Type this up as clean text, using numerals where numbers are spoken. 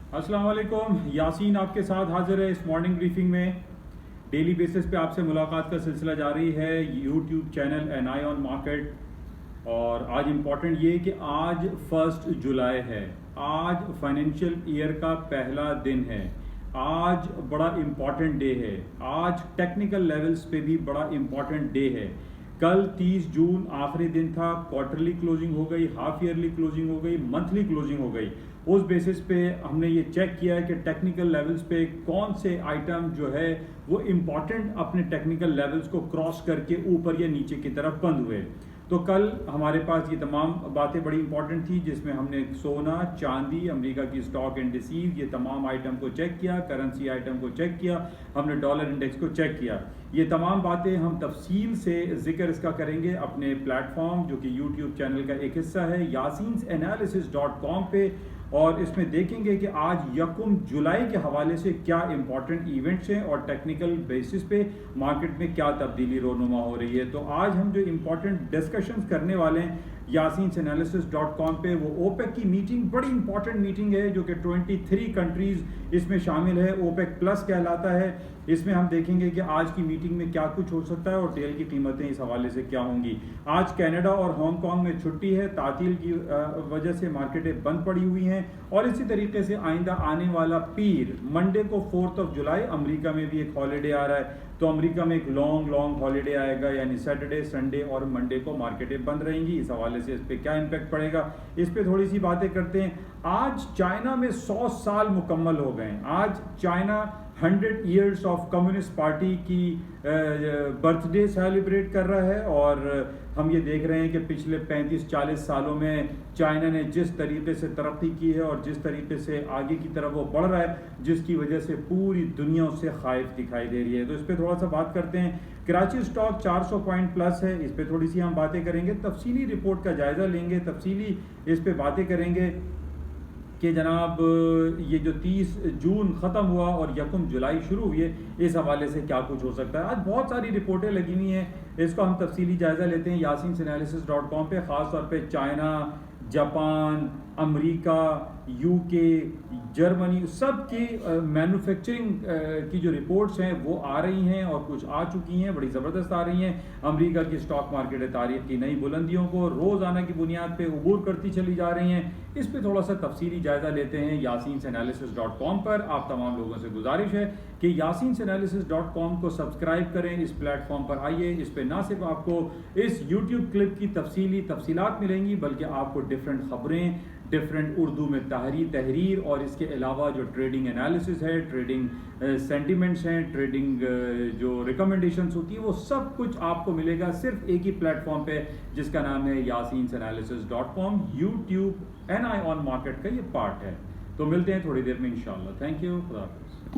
अस्सलाम वालेकुम। यासीन आपके साथ हाजिर है इस मॉर्निंग ब्रीफिंग में। डेली बेसिस पे आपसे मुलाकात का सिलसिला जारी है YouTube channel an eye on market. और आज इम्पॉर्टेंट ये कि आज 1 जुलाई है, आज फाइनेंशियल ईयर का पहला दिन है, आज बड़ा इम्पॉर्टेंट डे है, आज टेक्निकल लेवल्स पे भी बड़ा इम्पॉर्टेंट डे है। कल 30 जून आखिरी दिन था, क्वार्टरली क्लोजिंग हो गई, हाफ ईयरली क्लोजिंग हो गई, मंथली क्लोजिंग हो गई। उस बेसिस पे हमने ये चेक किया है कि टेक्निकल लेवल्स पे कौन से आइटम जो है वो इम्पॉर्टेंट अपने टेक्निकल लेवल्स को क्रॉस करके ऊपर या नीचे की तरफ बंद हुए। तो कल हमारे पास ये तमाम बातें बड़ी इंपॉर्टेंट थी, जिसमें हमने सोना, चांदी, अमेरिका की स्टॉक इंडिसेस, ये तमाम आइटम को चेक किया, करेंसी आइटम को चेक किया, हमने डॉलर इंडेक्स को चेक किया। ये तमाम बातें हम तफसील से जिक्र इसका करेंगे अपने प्लेटफॉर्म जो कि यूट्यूब चैनल का एक हिस्सा है yasinanalysis.com पे, और इसमें देखेंगे कि आज 1 जुलाई के हवाले से क्या इंपॉर्टेंट इवेंट्स हैं और टेक्निकल बेसिस पे मार्केट में क्या तब्दीली रोनुमा हो रही है। तो आज हम जो इंपॉर्टेंट डिस्कशंस करने वाले हैं yasinanalysis.com पे, वो ओपेक की मीटिंग, बड़ी इंपॉर्टेंट मीटिंग है जो कि 23 कंट्रीज इसमें शामिल है, ओपेक प्लस कहलाता है। इसमें हम देखेंगे कि आज की मीटिंग में क्या कुछ हो सकता है और तेल की कीमतें इस हवाले से क्या होंगी। आज कनाडा और हांगकांग में छुट्टी है, तातील की वजह से मार्केटें बंद पड़ी हुई हैं। और इसी तरीके से आइंदा आने वाला पीर मंडे को 4 जुलाई अमेरिका में भी एक हॉलीडे आ रहा है, तो अमेरिका में एक लॉन्ग हॉलीडे आएगा, यानी सैटरडे, संडे और मंडे को मार्केटें बंद रहेंगी। इस हवाले से इस पर क्या इम्पैक्ट पड़ेगा, इस पर थोड़ी सी बातें करते हैं। आज चाइना में 100 साल मुकम्मल हो गए हैं। आज China 100 years of communist party की बर्थडे सेलिब्रेट कर रहा है। और हम ये देख रहे हैं कि पिछले 35-40 सालों में चाइना ने जिस तरीके से तरक्की की है और जिस तरीके से आगे की तरफ वो बढ़ रहा है, जिसकी वजह से पूरी दुनिया उससे खाइफ दिखाई दे रही है। तो इस पर थोड़ा सा बात करते हैं। कराची स्टॉक 400 पॉइंट प्लस है, इस पर थोड़ी सी हम बातें करेंगे, तफसीली रिपोर्ट का जायज़ा लेंगे, तफसीली इस पर बातें करेंगे कि जनाब ये जो 30 जून ख़त्म हुआ और 1 जुलाई शुरू हुई है, इस हवाले से क्या कुछ हो सकता है। आज बहुत सारी रिपोर्टें लगी हुई हैं, इसको हम तफसीली जायज़ा लेते हैं yasinanalysis.com पे। ख़ास तौर पे China, Japan, America, UK, Germany, सब की मैन्युफैक्चरिंग की जो रिपोर्ट्स हैं वो आ रही हैं और कुछ आ चुकी हैं, बड़ी ज़बरदस्त आ रही हैं। अमेरिका की स्टॉक मार्केट तारीख की नई बुलंदियों को रोज़ाना की बुनियाद पे अबूर करती चली जा रही हैं। इस पे थोड़ा सा तफसीली जायज़ा लेते हैं yasinanalysis.com पर। आप तमाम लोगों से गुजारिश है कि yasinanalysis.com को सब्सक्राइब करें, इस प्लेटफॉर्म पर आइए। इस पर ना सिर्फ आपको इस यूट्यूब क्लिप की तफसीलात मिलेंगी, बल्कि आपको डिफरेंट खबरें, डिफरेंट उर्दू में तहरीर और इसके अलावा जो ट्रेडिंग एनालिसिस है, ट्रेडिंग सेंटिमेंट्स हैं, ट्रेडिंग जो रिकमेंडेशंस होती है, वो सब कुछ आपको मिलेगा सिर्फ एक ही प्लेटफॉर्म पे, जिसका नाम है yasinanalysis.com। YouTube an eye on market का ये पार्ट है। तो मिलते हैं थोड़ी देर में इंशाल्लाह। थैंक यू, खुदा हाफिज़।